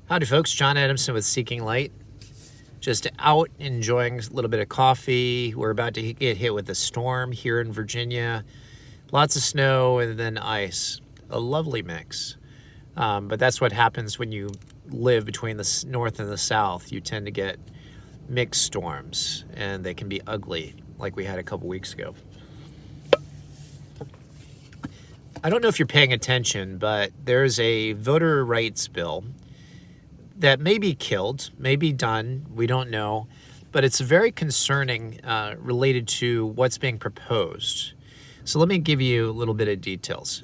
Howdy, folks. John Adamson with Seeking Light. Just out enjoying a little bit of coffee. We're about to get hit with a storm here in Virginia. Lots of snow and then ice. A lovely mix. But that's what happens when you live between the north and the south. You tend to get mixed storms, and they can be ugly, like we had a couple weeks ago. I don't know if you're paying attention, but there's a voter rights bill that may be killed, may be done, we don't know, but it's very concerning related to what's being proposed. So let me give you a little bit of details.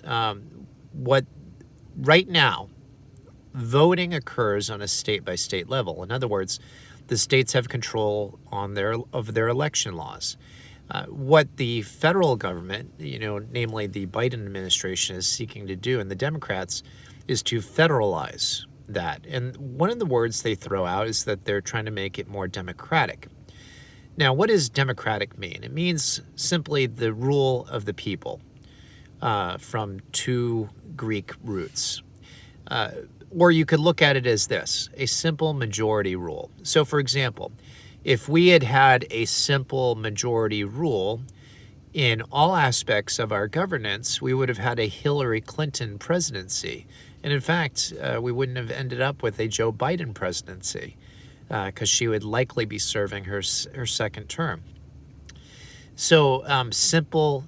Right now, voting occurs on a state-by-state level. In other words, the states have control of their election laws. What the federal government, namely the Biden administration, is seeking to do, and the Democrats, is to federalize that. And one of the words they throw out is that they're trying to make it more democratic. Now, what does democratic mean? It means simply the rule of the people, from two Greek roots. Or you could look at it as this, a simple majority rule. So, for example, if we had a simple majority rule in all aspects of our governance, we would have had a Hillary Clinton presidency. And in fact, we wouldn't have ended up with a Joe Biden presidency because she would likely be serving her second term. So simple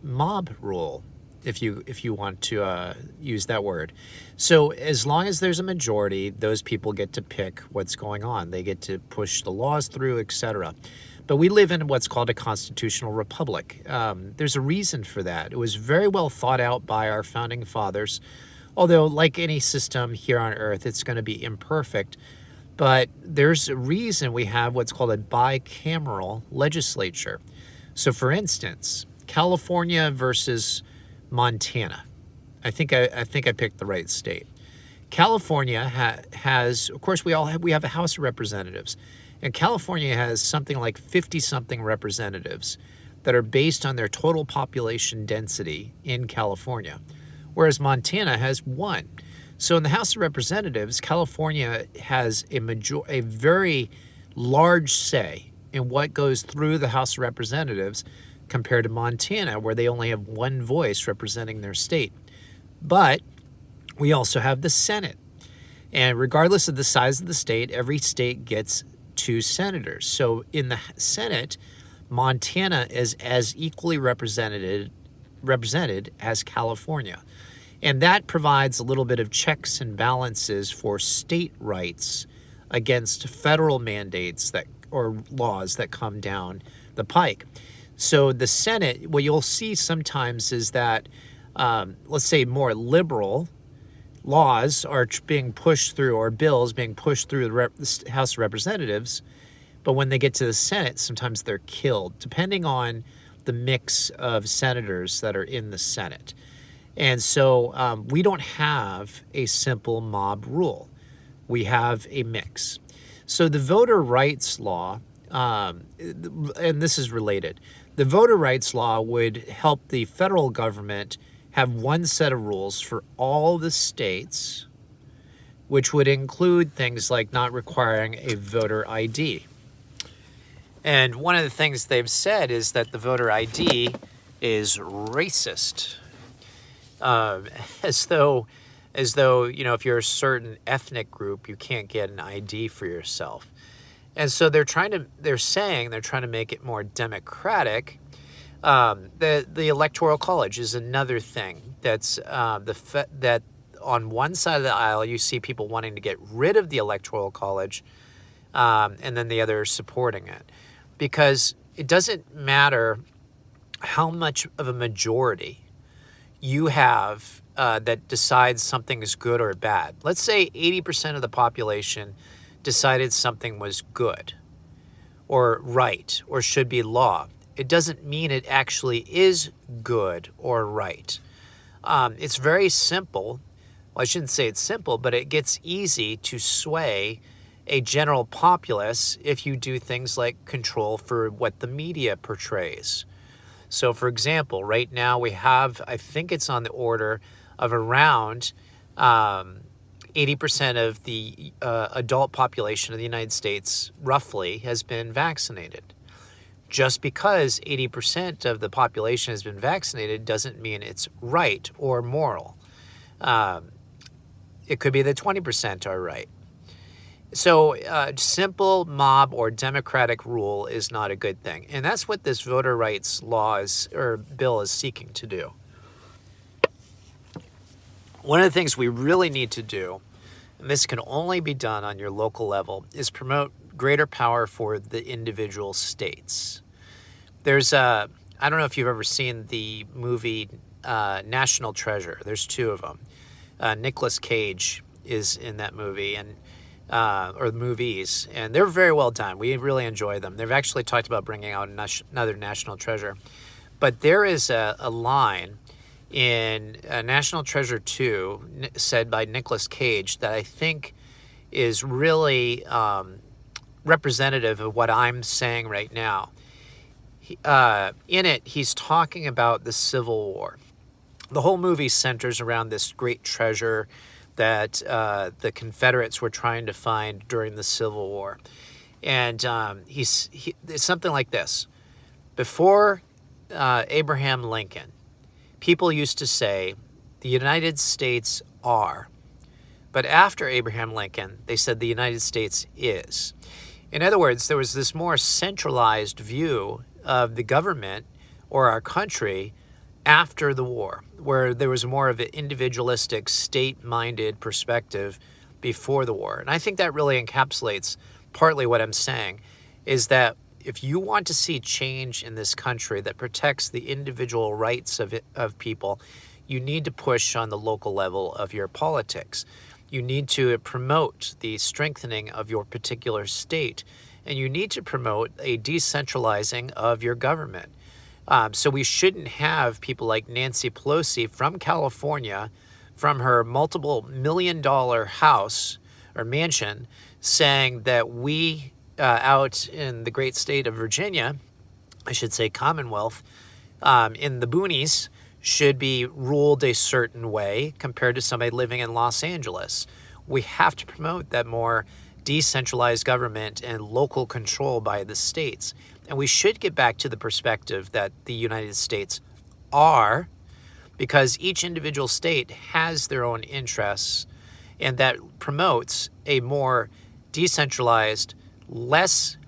mob rule, if you want to use that word. So as long as there's a majority, those people get to pick what's going on. They get to push the laws through, etc. But we live in what's called a constitutional republic. There's a reason for that. It was very well thought out by our founding fathers. Although, like any system here on Earth, it's going to be imperfect. But there's a reason we have what's called a bicameral legislature. So, for instance, California versus Montana. I think I picked the right state. California has, of course, we have a House of Representatives, and California has something like 50-something representatives that are based on their total population density in California, whereas Montana has one. So in the House of Representatives, California has a very large say in what goes through the House of Representatives compared to Montana, where they only have one voice representing their state. But we also have the Senate. And regardless of the size of the state, every state gets 2 senators. So in the Senate, Montana is as equally represented as California. And that provides a little bit of checks and balances for state rights against federal mandates or laws that come down the pike. So the Senate, what you'll see sometimes is that, let's say, more liberal laws are being pushed through, or bills being pushed through the House of Representatives, but when they get to the Senate, sometimes they're killed, depending on the mix of senators that are in the Senate. And so we don't have a simple mob rule. We have a mix. So the voter rights law, and this is related, the voter rights law would help the federal government have one set of rules for all the states, which would include things like not requiring a voter ID. And one of the things they've said is that the voter ID is racist. As though, if you're a certain ethnic group, you can't get an ID for yourself. And so they're trying to make it more democratic. The Electoral College is another thing that's that on one side of the aisle you see people wanting to get rid of the Electoral College, and then the other supporting it, because it doesn't matter how much of a majority you have that decides something is good or bad. Let's say 80% of the population decided something was good or right or should be law. It doesn't mean it actually is good or right. It's very simple. Well, I shouldn't say it's simple, but it gets easy to sway a general populace if you do things like control for what the media portrays. So, for example, right now we have, I think it's on the order of around 80% of the adult population of the United States, roughly, has been vaccinated. Just because 80% of the population has been vaccinated doesn't mean it's right or moral. It could be that 20% are right. So simple mob or democratic rule is not a good thing. And that's what this voter rights bill is seeking to do. One of the things we really need to do, and this can only be done on your local level, is promote greater power for the individual states. There's I don't know if you've ever seen the movie National Treasure. There's two of them. Nicolas Cage is in that movie, and or the movies, and they're very well done. We really enjoy them. They've actually talked about bringing out another National Treasure. But there is a line in National Treasure 2 said by Nicolas Cage that I think is really representative of what I'm saying right now. In it, he's talking about the Civil War. The whole movie centers around this great treasure that the Confederates were trying to find during the Civil War. And it's something like this. Before Abraham Lincoln, people used to say, the United States are. But after Abraham Lincoln, they said the United States is. In other words, there was this more centralized view of the government or our country after the war, where there was more of an individualistic, state-minded perspective before the war. And I think that really encapsulates partly what I'm saying, is that if you want to see change in this country that protects the individual rights of people, you need to push on the local level of your politics. You need to promote the strengthening of your particular state, and you need to promote a decentralizing of your government. So we shouldn't have people like Nancy Pelosi from California, from her multiple $million house or mansion, saying that we out in the great state of Virginia, I should say Commonwealth, in the boonies, should be ruled a certain way compared to somebody living in Los Angeles. We have to promote that more decentralized government and local control by the states. And we should get back to the perspective that the United States are, because each individual state has their own interests, and that promotes a more decentralized, less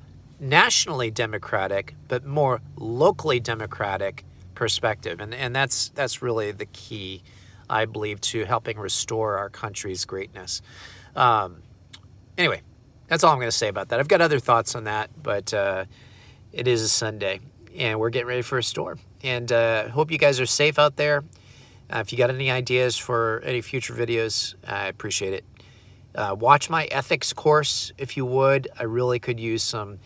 nationally democratic, but more locally democratic perspective. And that's really the key, I believe, to helping restore our country's greatness. Anyway, that's all I'm going to say about that. I've got other thoughts on that, but it is a Sunday, and we're getting ready for a storm. And hope you guys are safe out there. If you got any ideas for any future videos, I appreciate it. Watch my ethics course, if you would. I really could use some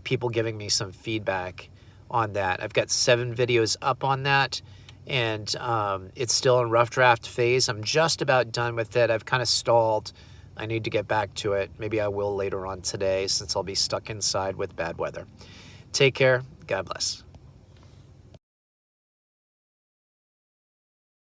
people giving me some feedback on that. I've got 7 videos up on that, and it's still in rough draft phase. I'm just about done with it. I've kind of stalled. I need to get back to it. Maybe I will later on today, since I'll be stuck inside with bad weather. Take care. God bless.